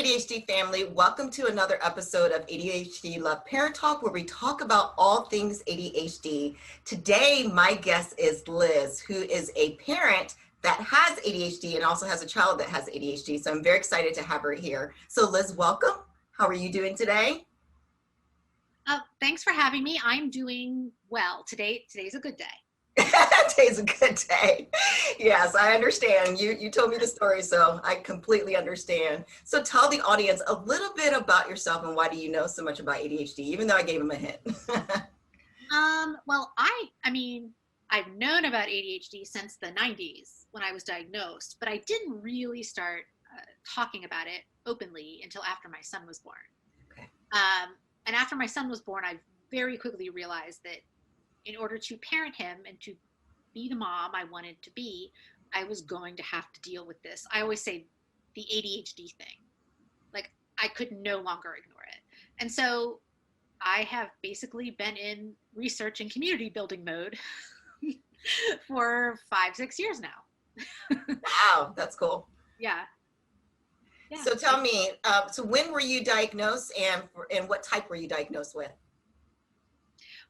ADHD family, welcome to another episode of ADHD Love Parent Talk, where we talk about all things ADHD. Today, my guest is Liz, who is a parent that has ADHD and also has a child that has ADHD. So I'm very excited to have her here. So Liz, welcome. How are you doing today? Thanks for having me. I'm doing well. Today's a good day. Today's a good day. Yes, I understand. You told me the story, so I completely understand. So tell the audience a little bit about yourself and why do you know so much about ADHD, even though I gave them a hint. Well, I've known about ADHD since the 90s when I was diagnosed, but I didn't really start talking about it openly until after my son was born. Okay. And after my son was born, I very quickly realized that in order to parent him and to be the mom I wanted to be, I was going to have to deal with this. I always say the ADHD thing. Like, I could no longer ignore it. And so I have basically been in research and community building mode for 5-6 years now. Wow, that's cool. Yeah. So tell me, so when were you diagnosed and what type were you diagnosed with?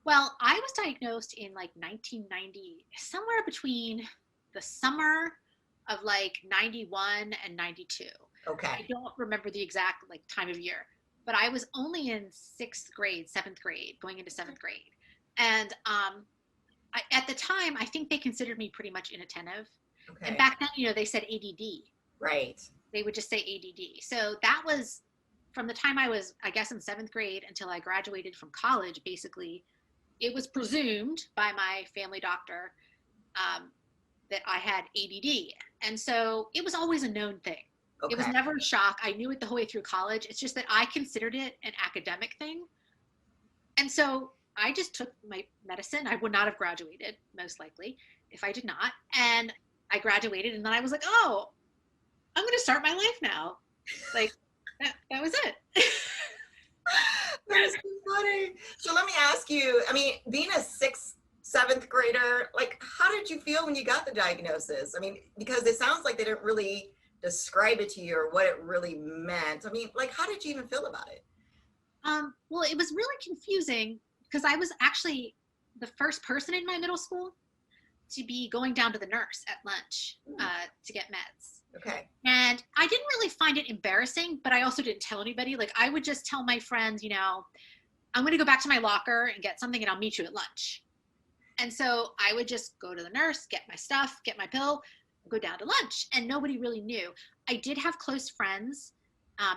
Well, I was diagnosed in like 1990, somewhere between the summer of like 91 and 92. Okay. I don't remember the exact like time of year, but I was only in 7th grade, going into 7th grade. And at the time, I think they considered me pretty much inattentive. Okay. And back then, they said ADD. Right. They would just say ADD. So that was from the time I was, I guess, in 7th grade until I graduated from college, basically. It was presumed by my family doctor that I had ADD. And so it was always a known thing. Okay. It was never a shock. I knew it the whole way through college. It's just that I considered it an academic thing. And so I just took my medicine. I would not have graduated, most likely, if I did not. And I graduated, and then I was like, oh, I'm going to start my life now. Like, that was it. That's so funny. So let me ask you, being a 6th, 7th grader, like, how did you feel when you got the diagnosis? Because it sounds like they didn't really describe it to you or what it really meant. How did you even feel about it? Well, it was really confusing because I was actually the first person in my middle school to be going down to the nurse at lunch to get meds. Okay. And I didn't really find it embarrassing, but I also didn't tell anybody. Like, I would just tell my friends, I'm going to go back to my locker and get something and I'll meet you at lunch. And so I would just go to the nurse, get my stuff, get my pill, go down to lunch. And nobody really knew. I did have close friends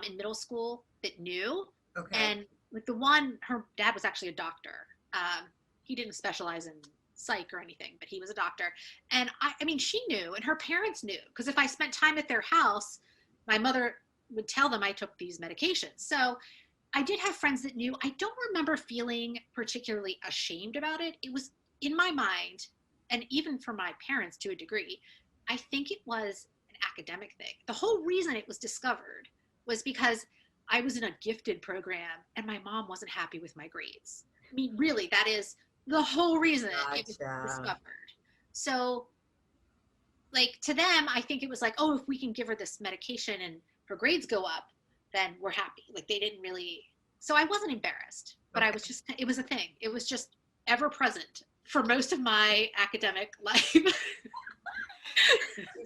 in middle school that knew. Okay. And like the one, her dad was actually a doctor. He didn't specialize in psych or anything, but he was a doctor. And she knew, and her parents knew, because if I spent time at their house, my mother would tell them I took these medications. So I did have friends that knew. I don't remember feeling particularly ashamed about it. It was in my mind, and even for my parents to a degree, I think it was an academic thing. The whole reason it was discovered was because I was in a gifted program and my mom wasn't happy with my grades. Really, that is the whole reason it was discovered. So, like, to them, I think it was like, oh, if we can give her this medication and her grades go up, then we're happy. Like, they didn't really, so I wasn't embarrassed, but okay. It was a thing. It was just ever present for most of my academic life.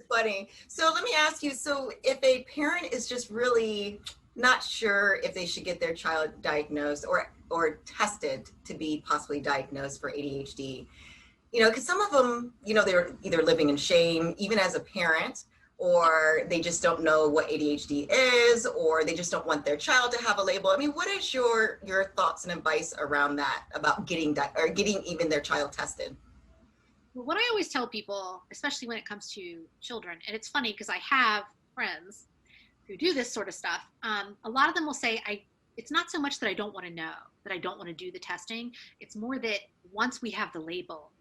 Funny. So let me ask you, so if a parent is just really not sure if they should get their child diagnosed or tested to be possibly diagnosed for ADHD, because some of them, they're either living in shame, even as a parent, or they just don't know what ADHD is, or they just don't want their child to have a label. What is your thoughts and advice around that, about getting even their child tested? Well, what I always tell people, especially when it comes to children, and it's funny because I have friends who do this sort of stuff, a lot of them will say, it's not so much that I don't want to know, that I don't want to do the testing. It's more that once we have the label,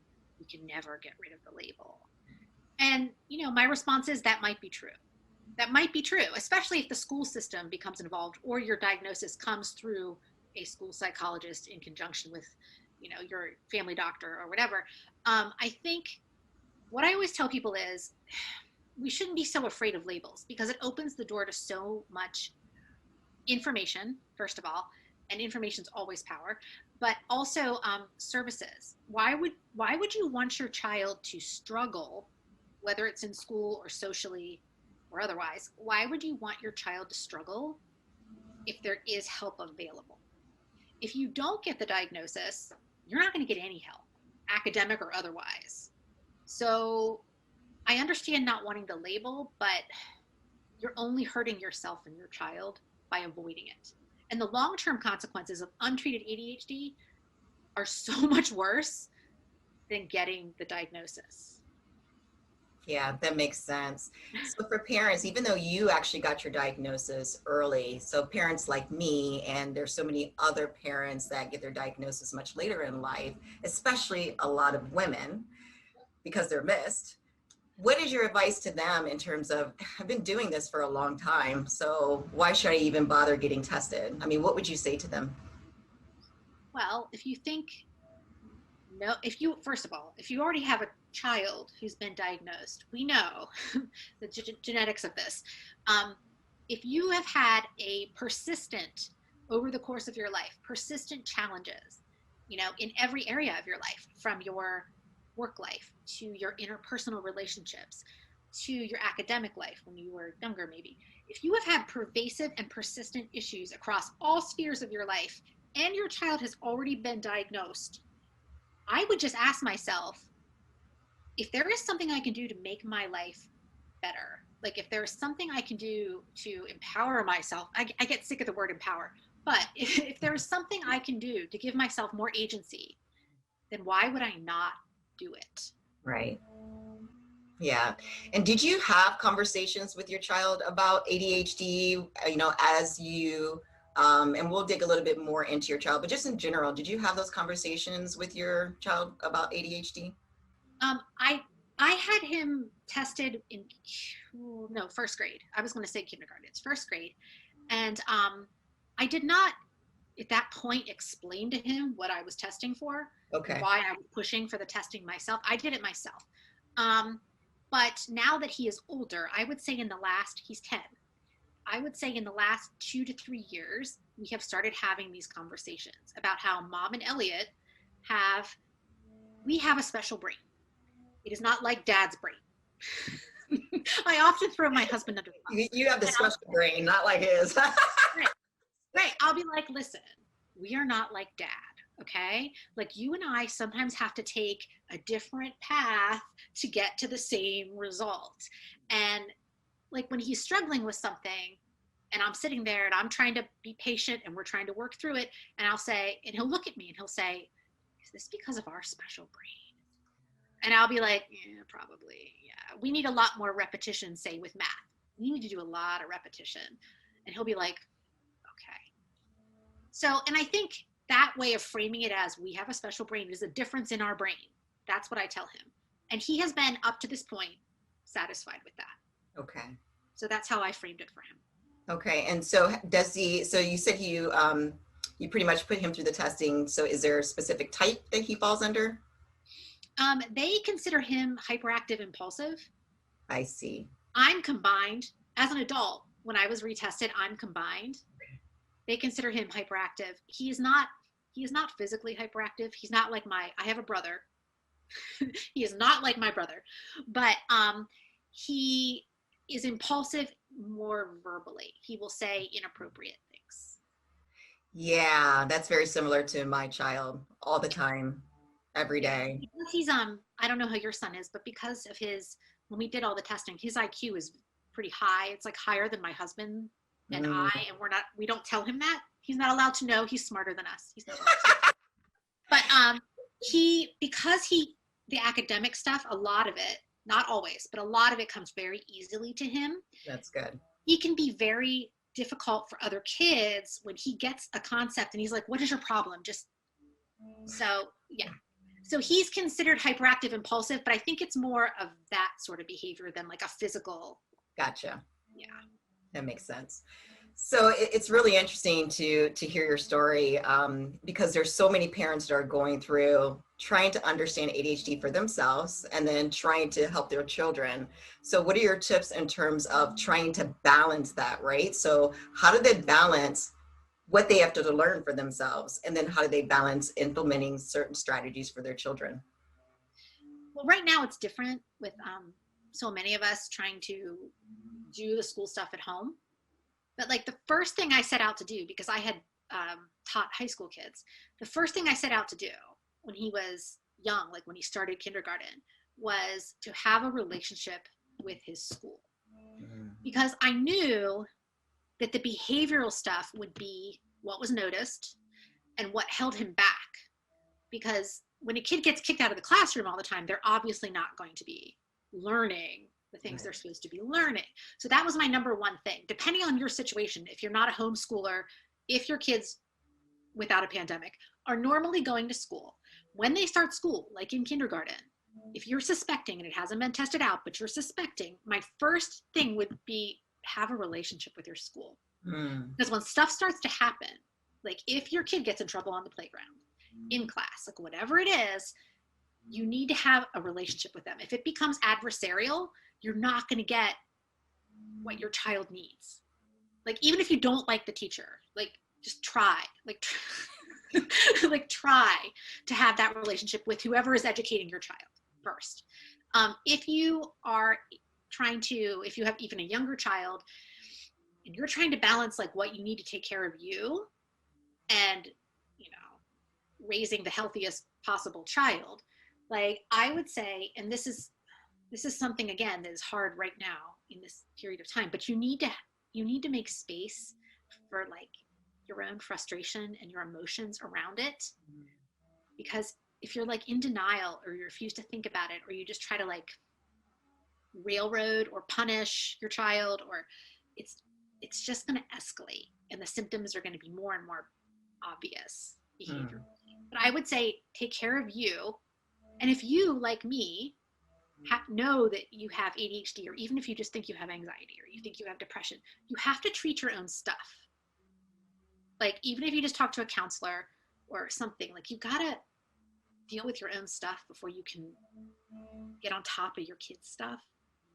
we can never get rid of the label. And, my response is that might be true. That might be true, especially if the school system becomes involved or your diagnosis comes through a school psychologist in conjunction with, your family doctor or whatever. I think what I always tell people is we shouldn't be so afraid of labels because it opens the door to so much information, first of all, and information's always power, but also services. Why would you want your child to struggle, whether it's in school or socially or otherwise? Why would you want your child to struggle if there is help available? If you don't get the diagnosis, you're not going to get any help, academic or otherwise. So I understand not wanting the label, but you're only hurting yourself and your child by avoiding it. And the long term consequences of untreated ADHD are so much worse than getting the diagnosis. Yeah, that makes sense. So for parents, even though you actually got your diagnosis early, so parents like me, and there's so many other parents that get their diagnosis much later in life, especially a lot of women because they're missed. What is your advice to them in terms of, I've been doing this for a long time, so why should I even bother getting tested? I mean, what would you say to them? Well, if you think, no, if you, first of all, if you already have a child who's been diagnosed, we know the genetics of this. Um, if you have had a persistent, over the course of your life, persistent challenges, in every area of your life, from your work life to your interpersonal relationships to your academic life when you were younger, maybe, if you have had pervasive and persistent issues across all spheres of your life and your child has already been diagnosed, I would just ask myself, if there is something I can do to make my life better, like if there's something I can do to empower myself, I get sick of the word empower, but if there's something I can do to give myself more agency, then why would I not do it? Right. Yeah. And did you have conversations with your child about ADHD, as you, and we'll dig a little bit more into your child, but just in general, did you have those conversations with your child about ADHD? Um, I I had him tested in no, first grade. I was going to say kindergarten. It's first grade, and I did not at that point explain to him what I was testing for and Okay. why I was pushing for the testing myself. I did it myself. Um, but now that he is older, I would say he's 10. I would say in the last 2 to 3 years, we have started having these conversations about how mom and Elliot have, we have a special brain. It is not like dad's brain. I often throw my husband under the You, bus. you have the And special brain, not like his. right, right. I'll be like, listen, we are not like dad. Okay. Like you and I sometimes have to take a different path to get to the same result. And like when he's struggling with something and I'm sitting there and I'm trying to be patient and we're trying to work through it, and I'll say, and he'll look at me and he'll say, is this because of our special brain? And I'll be like, yeah, probably. Yeah. We need a lot more repetition, say with math. We need to do a lot of repetition. And he'll be like, okay. So, and I think that way of framing it as we have a special brain is a difference in our brain. That's what I tell him. And he has been, up to this point, satisfied with that. Okay. So that's how I framed it for him. Okay. And so so you said you pretty much put him through the testing. So is there a specific type that he falls under? They consider him hyperactive impulsive. I see. I'm combined. As an adult, when I was retested, I'm combined. They consider him hyperactive. He is not physically hyperactive. He's not like I have a brother. He is not like my brother, but he is impulsive more verbally. He will say inappropriate things. Yeah, that's very similar to my child all the time, every Yeah. day. Because I don't know how your son is, but because of when we did all the testing, his IQ is pretty high. It's like higher than my husband and Mm. and we don't tell him that. He's not allowed to know he's smarter than us. He's not allowed to. But the academic stuff, a lot of it, not always, but a lot of it comes very easily to him. That's good. He can be very difficult for other kids when he gets a concept and he's like, what is your problem? So yeah. So he's considered hyperactive impulsive, but I think it's more of that sort of behavior than like a physical. Gotcha. Yeah. That makes sense. So it's really interesting to hear your story, because there's so many parents that are going through trying to understand ADHD for themselves and then trying to help their children. So what are your tips in terms of trying to balance that, right? So how do they balance what they have to learn for themselves, and then how do they balance implementing certain strategies for their children? Well, right now it's different with so many of us trying to do the school stuff at home. But like the first thing I set out to do, because I had taught high school kids, the first thing I set out to do when he was young, like when he started kindergarten, was to have a relationship with his school. Mm. Because I knew that the behavioral stuff would be what was noticed and what held him back. Because when a kid gets kicked out of the classroom all the time, they're obviously not going to be learning the things they're supposed to be learning. So that was my number one thing. Depending on your situation, if you're not a homeschooler, if your kids without a pandemic are normally going to school, when they start school, like in kindergarten, if you're suspecting, and it hasn't been tested out, but you're suspecting, my first thing would be have a relationship with your school. Mm. Because when stuff starts to happen, like if your kid gets in trouble on the playground, in class, like whatever it is, you need to have a relationship with them. If it becomes adversarial, you're not going to get what your child needs. Like even if you don't like the teacher, like just try, like like try to have that relationship with whoever is educating your child first. If you are trying to, if you have even a younger child and you're trying to balance like what you need to take care of you and, you know, raising the healthiest possible child, like I would say, and this is something again that is hard right now in this period of time, but you need to make space for like your own frustration and your emotions around it. Because if you're like in denial or you refuse to think about it, or you just try to like railroad or punish your child, or it's it's just going to escalate and the symptoms are going to be more and more obvious behavior. Mm. But I would say take care of you. And if you, like me, know that you have ADHD, or even if you just think you have anxiety or you think you have depression, you have to treat your own stuff. Like, even if you just talk to a counselor or something, like, you gotta deal with your own stuff before you can get on top of your kids' stuff.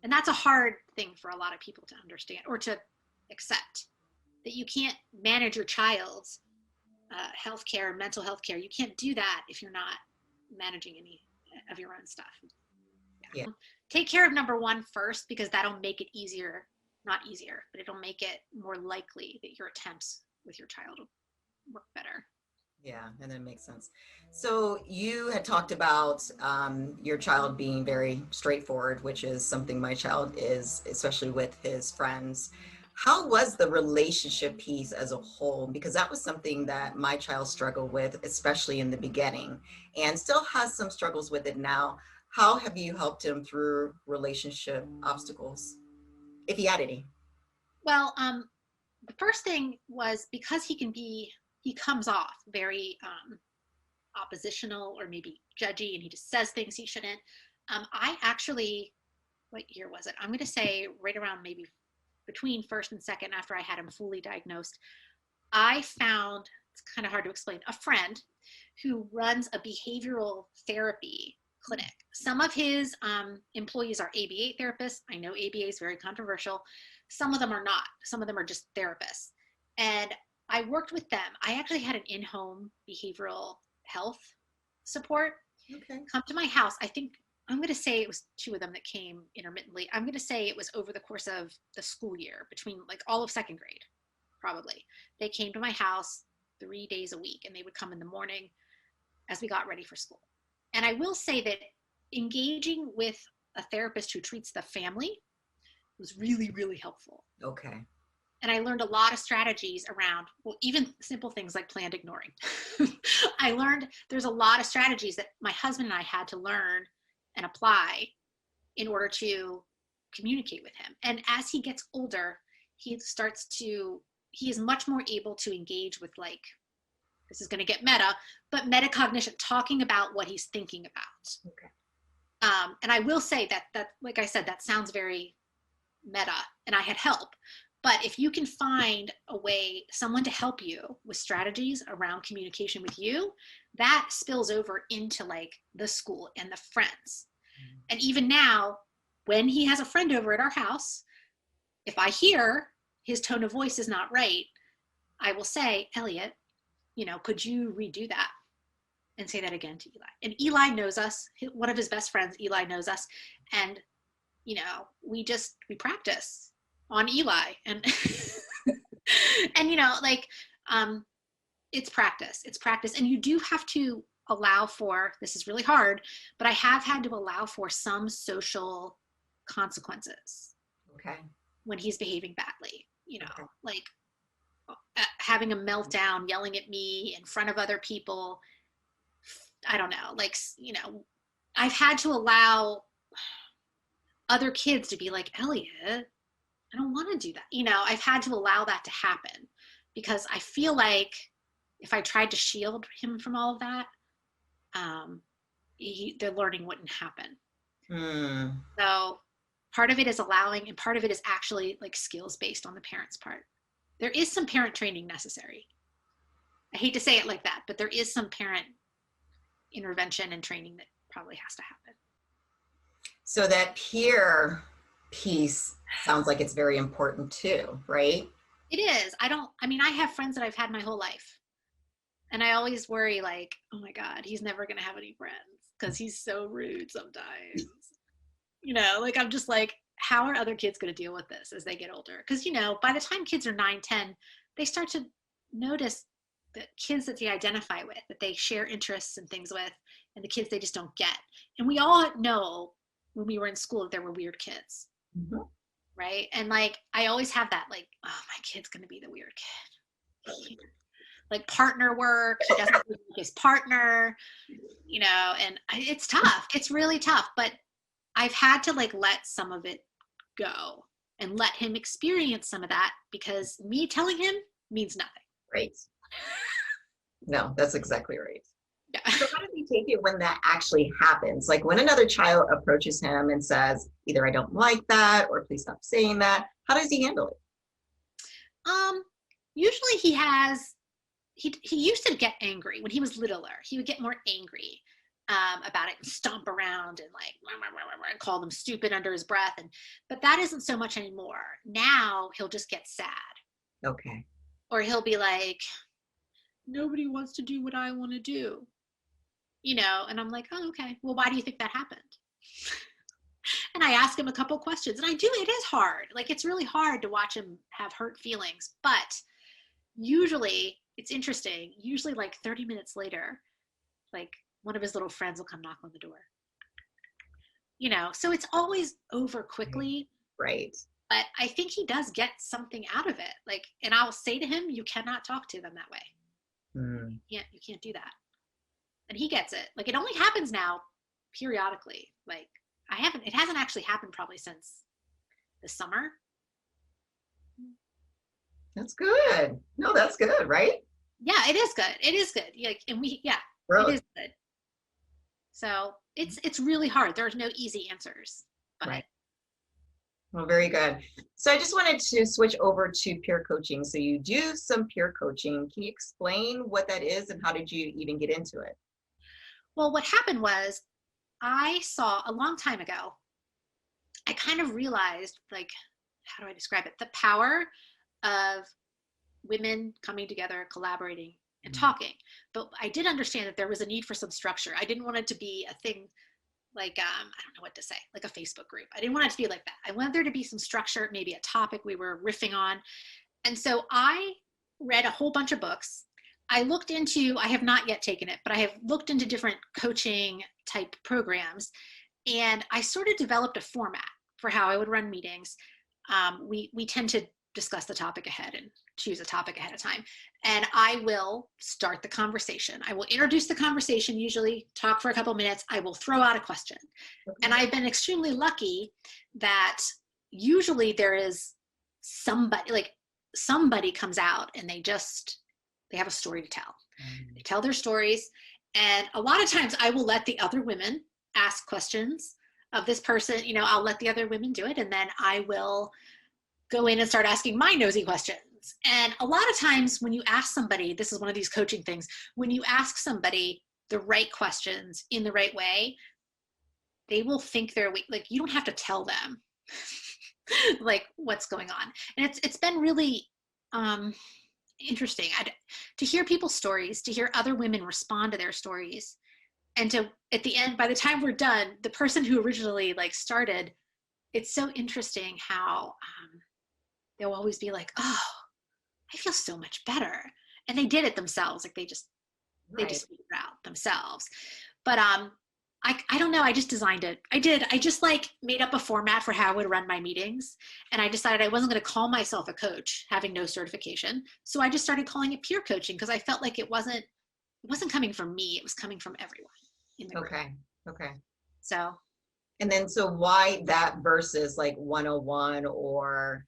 And that's a hard thing for a lot of people to understand or to accept, that you can't manage your child's healthcare, mental health care. You can't do that if you're not managing any of your own stuff. Yeah. Take care of number one first, because that'll make it easier, not easier, but it'll make it more likely that your attempts with your child will work better. Yeah, and that makes sense. So you had talked about your child being very straightforward, which is something my child is, especially with his friends. How was the relationship piece as a whole? Because that was something that my child struggled with, especially in the beginning, and still has some struggles with it now. How have you helped him through relationship obstacles, if he had any? Well, the first thing was, because he comes off very oppositional or maybe judgy, and he just says things he shouldn't. I actually, what year was it? I'm going to say right around maybe between first and second, after I had him fully diagnosed, I found, it's kind of hard to explain, a friend who runs a behavioral therapy clinic. Some of his employees are ABA therapists. I know ABA is very controversial. Some of them are not. Some of them are just therapists. And I worked with them. I actually had an in-home behavioral health support Okay. come to my house. I think I'm going to say it was two of them that came intermittently. I'm going to say it was over the course of the school year, between like all of second grade, probably. They came to my house 3 days a week, and they would come in the morning as we got ready for school. And I will say that engaging with a therapist who treats the family was really, really helpful. Okay. And I learned a lot of strategies around, well, even simple things like planned ignoring. I learned there's a lot of strategies that my husband and I had to learn and apply in order to communicate with him. And as he gets older, he is much more able to engage with, like, this is going to get meta, but metacognition, talking about what he's thinking about. Okay. And I will say that, like I said, that sounds very meta, and I had help. But if you can find a way, someone to help you with strategies around communication with you, that spills over into like the school and the friends. And even now, when he has a friend over at our house, if I hear his tone of voice is not right, I will say, Elliot, could you redo that and say that again to Eli? And Eli knows us. One of his best friends, Eli, knows us. And, we practice on Eli. And, and, it's practice. It's practice. And you do have to allow for, this is really hard, but I have had to allow for some social consequences. Okay. When he's behaving badly, Okay. like having a meltdown, yelling at me in front of other people. I don't know, I've had to allow other kids to be like, Elliot, I don't want to do that. I've had to allow that to happen because I feel like if I tried to shield him from all of that, the learning wouldn't happen. So part of it is allowing, and part of it is actually like skills based on the parent's part. There is some parent training necessary. I hate to say it like that, but there is some parent intervention and training that probably has to happen. So that peer piece sounds like it's very important too, right? It is. I have friends that I've had my whole life. And I always worry like, oh my God, he's never going to have any friends because he's so rude sometimes. I'm just like, how are other kids going to deal with this as they get older? Because, by the time kids are 9, 10, they start to notice the kids that they identify with, that they share interests and things with, and the kids they just don't get. And we all know when we were in school that there were weird kids, right? And I always have that oh, my kid's going to be the weird kid. Like partner work, he doesn't like his partner, and it's tough. It's really tough, but I've had to let some of it go and let him experience some of that because me telling him means nothing. Right. No, that's exactly right. Yeah. So how does he take it when that actually happens? Like when another child approaches him and says, either I don't like that or please stop saying that, how does he handle it? Usually he used to get angry when he was littler. He would get more angry about it and stomp around and and call them stupid under his breath. But that isn't so much anymore. Now he'll just get sad. Okay. Or he'll be like, nobody wants to do what I want to do. And I'm like, oh, okay. Well, why do you think that happened? And I ask him a couple questions, and it is hard. It's really hard to watch him have hurt feelings, but usually it's interesting. Usually 30 minutes later, one of his little friends will come knock on the door. So it's always over quickly. Right. But I think he does get something out of it. And I'll say to him, you cannot talk to them that way. You can't do that. And he gets it. It only happens now periodically. It hasn't actually happened probably since the summer. That's good. No, that's good, right? Yeah, it is good. It is good. Really? It is good. So it's really hard. There's no easy answers. But right. Well, very good. So I just wanted to switch over to peer coaching. So you do some peer coaching. Can you explain what that is and how did you even get into it? Well, what happened was I saw a long time ago, I kind of realized, how do I describe it? The power of women coming together, collaborating, and talking. But I did understand that there was a need for some structure. I didn't want it to be a thing I don't know what to say, like a Facebook group. I didn't want it to be like that. I wanted there to be some structure, maybe a topic we were riffing on. And so I read a whole bunch of books. I have not yet taken it, but I have looked into different coaching type programs. And I sort of developed a format for how I would run meetings. We tend to discuss the topic ahead and choose a topic ahead of time. And I will start the conversation. I will introduce the conversation, usually talk for a couple minutes. I will throw out a question. Okay. And I've been extremely lucky that usually there is somebody comes out and they have a story to tell. They tell their stories. And a lot of times I will let the other women ask questions of this person. I'll let the other women do it. And then I will go in and start asking my nosy questions. And a lot of times when you ask somebody, this is one of these coaching things, when you ask somebody the right questions in the right way, they will think they're like, you don't have to tell them like what's going on. And it's been really interesting to hear people's stories, to hear other women respond to their stories, and to, at the end, by the time we're done, the person who originally like started, it's so interesting how they'll always be like, oh, I feel so much better. And they did it themselves. Like they just figured it out themselves. But I don't know. I just designed it. I just like made up a format for how I would run my meetings. And I decided I wasn't going to call myself a coach, having no certification. So I just started calling it peer coaching, because I felt like it wasn't coming from me. It was coming from everyone in the group. Okay. So. And then, so why that versus like 101 or,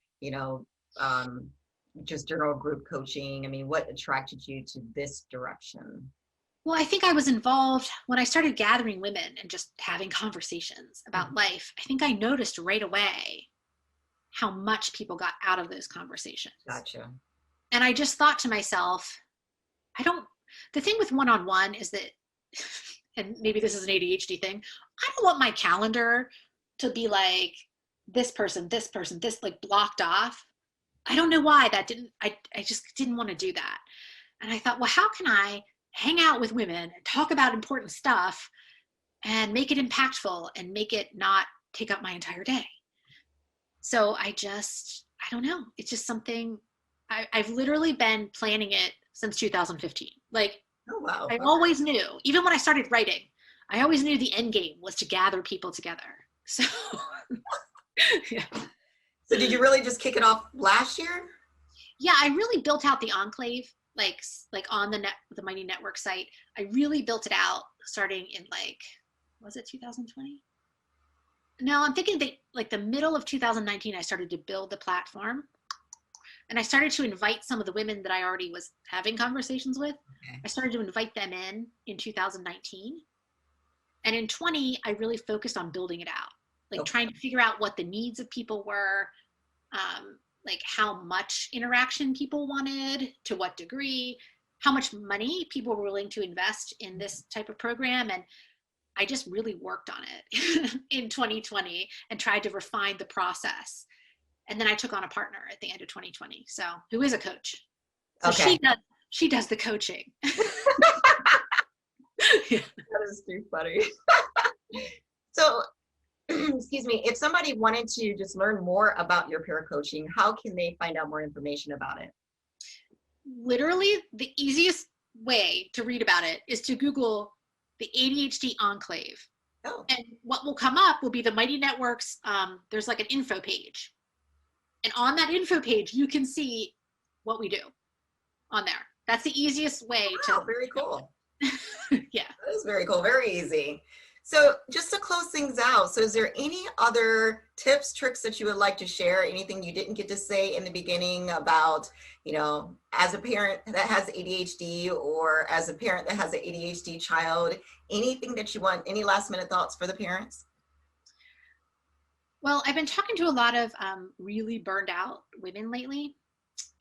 just general group coaching? I mean, what attracted you to this direction? Well, I think I was involved when I started gathering women and just having conversations about life. I think I noticed right away how much people got out of those conversations. Gotcha. And I just thought to myself, the thing with one-on-one is that, and maybe this is an ADHD thing, I don't want my calendar to be like this person, this like blocked off. I don't know why I just didn't want to do that. And I thought, well, how can I hang out with women and talk about important stuff and make it impactful and make it not take up my entire day? So I don't know. It's just something I've literally been planning it since 2015. Like, oh, wow. I always knew, even when I started writing, I always knew the end game was to gather people together. So, yeah. So did you really just kick it off last year? Yeah, I really built out the enclave, like on the Mighty Network site. I really built it out starting in was it 2020? No, I'm thinking that like the middle of 2019, I started to build the platform. And I started to invite some of the women that I already was having conversations with. Okay. I started to invite them in 2019. And in 20, I really focused on building it out, trying to figure out what the needs of people were, like how much interaction people wanted, to what degree, how much money people were willing to invest in this type of program. And I just really worked on it in 2020 and tried to refine the process. And then I took on a partner at the end of 2020, so who is a coach. So okay. She does the coaching. Yeah. That is too funny. So, excuse me, if somebody wanted to just learn more about your peer coaching, how can they find out more information about it? Literally, the easiest way to read about it is to Google the ADHD Enclave. Oh. And what will come up will be the Mighty Networks. There's like an info page. And on that info page, you can see what we do on there. That's the easiest way to. Very cool. Yeah. That is very cool. Very easy. So just to close things out, so is there any other tips, tricks that you would like to share? Anything you didn't get to say in the beginning about, as a parent that has ADHD or as a parent that has an ADHD child, anything that you want, any last minute thoughts for the parents? Well, I've been talking to a lot of really burned out women lately.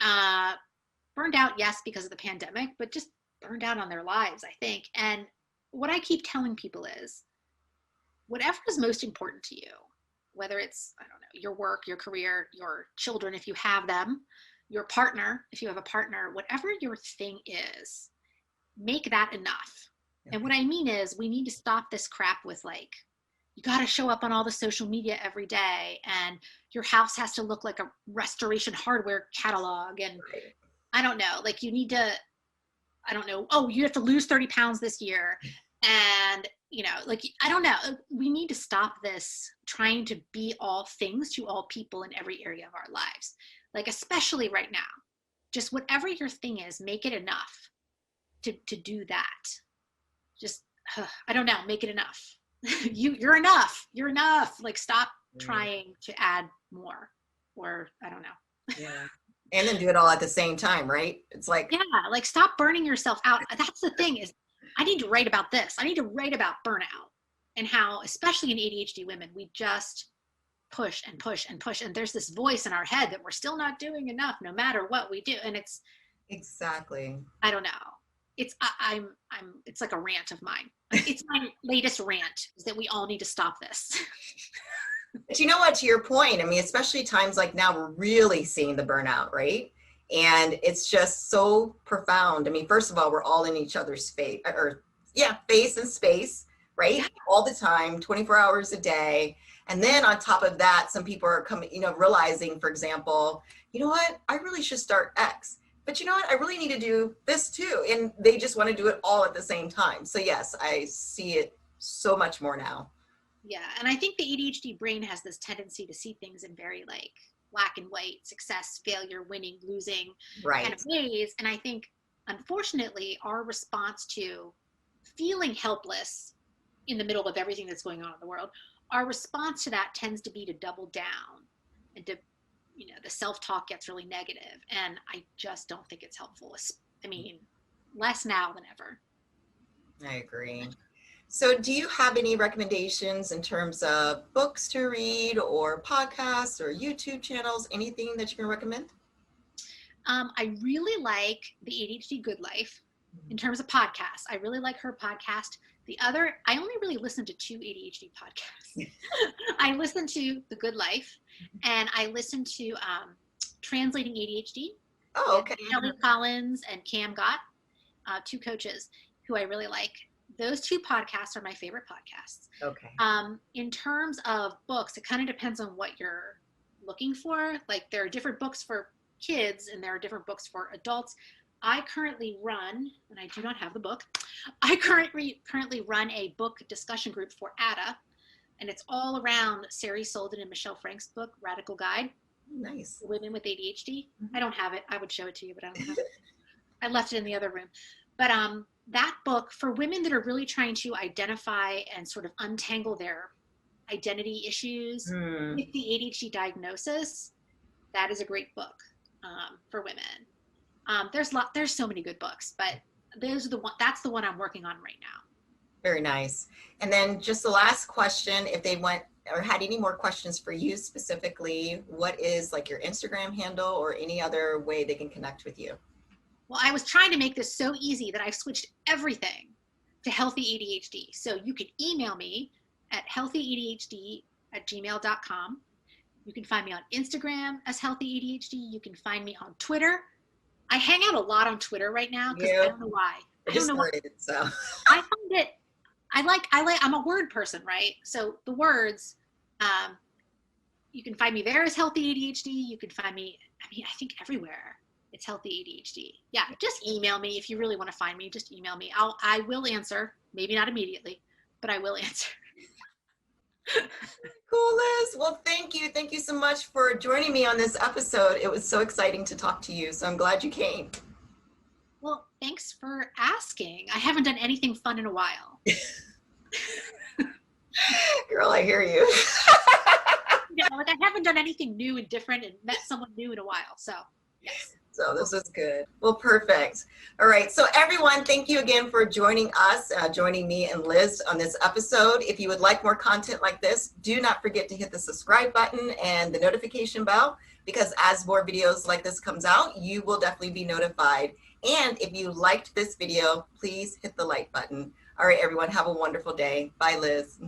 Burned out, yes, because of the pandemic, but just burned out on their lives, I think. And what I keep telling people is, whatever is most important to you, whether it's, I don't know, your work, your career, your children, if you have them, your partner, if you have a partner, whatever your thing is, make that enough. Okay. And what I mean is, we need to stop this crap with you got to show up on all the social media every day, and your house has to look like a Restoration Hardware catalog. And right. I don't know, you need to, I don't know, oh, you have to lose 30 pounds this year. And, I don't know, we need to stop this trying to be all things to all people in every area of our lives. Especially right now, just whatever your thing is, make it enough to do that. Just, I don't know, make it enough. You're enough. You're enough. Stop trying to add more, or I don't know. Yeah. And then do it all at the same time, right? It's yeah, stop burning yourself out. That's the thing is, I need to write about this. I need to write about burnout and how, especially in ADHD women, we just push and push and push. And there's this voice in our head that we're still not doing enough no matter what we do. And it's, exactly. I don't know. It's, it's like a rant of mine. It's my latest rant is that we all need to stop this. But you know what, to your point, I mean, especially times like now, we're really seeing the burnout, right? And it's just so profound. I mean, first of all, we're all in each other's face, or yeah, face and space, right? Yeah. All the time, 24 hours a day. And then on top of that, some people are coming, realizing, for example, you know what, I really should start X. But you know what, I really need to do this too. And they just want to do it all at the same time. So yes, I see it so much more now. Yeah. And I think the ADHD brain has this tendency to see things in very like black and white, success, failure, winning, losing kind of Right. ways. And I think, unfortunately, our response to feeling helpless in the middle of everything that's going on in the world, our response to that tends to be to double down and to, the self-talk gets really negative. And I just don't think it's helpful. I mean, less now than ever. I agree. So do you have any recommendations in terms of books to read or podcasts or YouTube channels, anything that you can recommend? I really like the ADHD Good Life in terms of podcasts. I really like her podcast. I only really listen to two ADHD podcasts. I listen to The Good Life and I listen to Translating ADHD Oh, with okay. Shelly Collins and Cam Gott, two coaches who I really like. Those two podcasts are my favorite podcasts. Okay. In terms of books, it kind of depends on what you're looking for. Like there are different books for kids and there are different books for adults. I currently run, and I do not have the book, I currently run a book discussion group for ADA, and it's all around Sari Solden and Michelle Frank's book, Radical Guide Nice. for Women with ADHD. I don't have it. I would show it to you, but I don't have it. I left it in the other room. But that book for women that are really trying to identify and sort of untangle their identity issues with the ADHD diagnosis, that is a great book for women. There's so many good books, but that's the one I'm working on right now. Very nice. And then just the last question, if they went or had any more questions for you specifically, what is like your Instagram handle or any other way they can connect with you? Well, I was trying to make this so easy that I switched everything to Healthy ADHD. So you can email me at healthyadhd@gmail.com. You can find me on Instagram as Healthy ADHD. You can find me on Twitter. I hang out a lot on Twitter right now because I don't know why. I just started, so I find it. I'm a word person, right? So the words, you can find me there as Healthy ADHD. You can find me, I think everywhere it's Healthy ADHD. Yeah, just email me if you really want to find me. Just email me. I will answer. Maybe not immediately, but I will answer. Cool, Liz. Well, thank you. Thank you so much for joining me on this episode. It was so exciting to talk to you, so I'm glad you came. Well, thanks for asking. I haven't done anything fun in a while. Girl, I hear you. Like I haven't done anything new and different and met someone new in a while. So, yes. So this was good. Well, perfect. All right. So everyone, thank you again for joining us, joining me and Liz on this episode. If you would like more content like this, do not forget to hit the subscribe button and the notification bell, because as more videos like this comes out, you will definitely be notified. And if you liked this video, please hit the like button. All right, everyone, have a wonderful day. Bye, Liz.